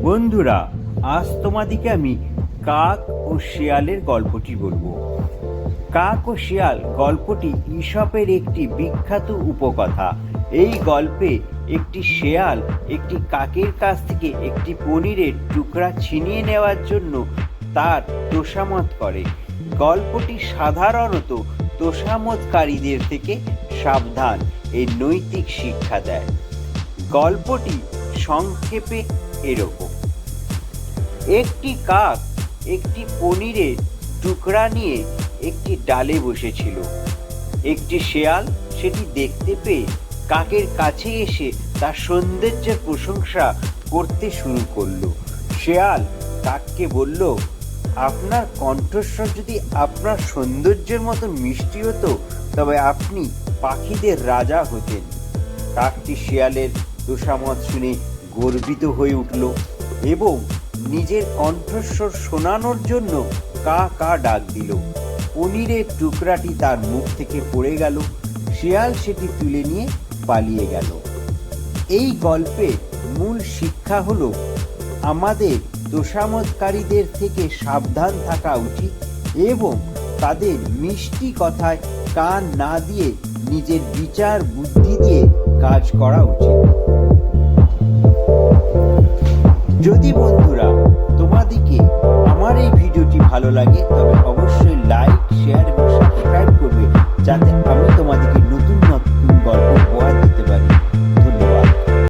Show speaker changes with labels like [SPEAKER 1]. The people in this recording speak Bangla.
[SPEAKER 1] বন্ধুরা, আজ তোমাদিকে আমি কাক ও শিয়ালের গল্পটি বলবো। কাক ও শিয়াল গল্পটি ঈশপের একটি বিখ্যাত উপকথা। এই গল্পে একটি শেয়াল একটি কাকের কাছ থেকে একটি পনিরের টুকরা ছিনিয়ে নেওয়ার জন্য তার তোষামত করে। গল্পটি সাধারণত তোষামতকারীদের থেকে সাবধান এই নৈতিক শিক্ষা দেয়। গল্পটি সংক্ষেপে এরকম: একটি কাক একটি পনিরের টুকরা নিয়ে একটি ডালে বসেছিল। একটি শেয়াল সেটি দেখতে পেয়ে কাকের কাছে এসে তার সৌন্দর্যের প্রশংসা করতে শুরু করলো। শেয়াল কাককে বলল, আপনার কণ্ঠস্বর যদি আপনার সৌন্দর্যের মতো মিষ্টি হতো তবে আপনি পাখিদের রাজা হতেন। কাকটি শেয়ালের তোষামত শুনে গর্বিত হয়ে উঠল এবং নিজের কণ্ঠস্বর শোনানোর জন্য কা কা ডাক দিল। পনিরের টুকরাটি তার মুখ থেকে পড়ে গেল। শিয়াল সেটি তুলে নিয়ে পালিয়ে গেল। এই গল্পের মূল শিক্ষা হলো আমাদের তোষামতকারীদের থেকে সাবধান থাকা উচিত এবং তাদের মিষ্টি কথায় কান না দিয়ে নিজের বিচার বুদ্ধি দিয়ে কাজ করা উচিত। যদি বন্ধুরা তোমাদিকে আমার এই ভিডিওটি ভালো লাগে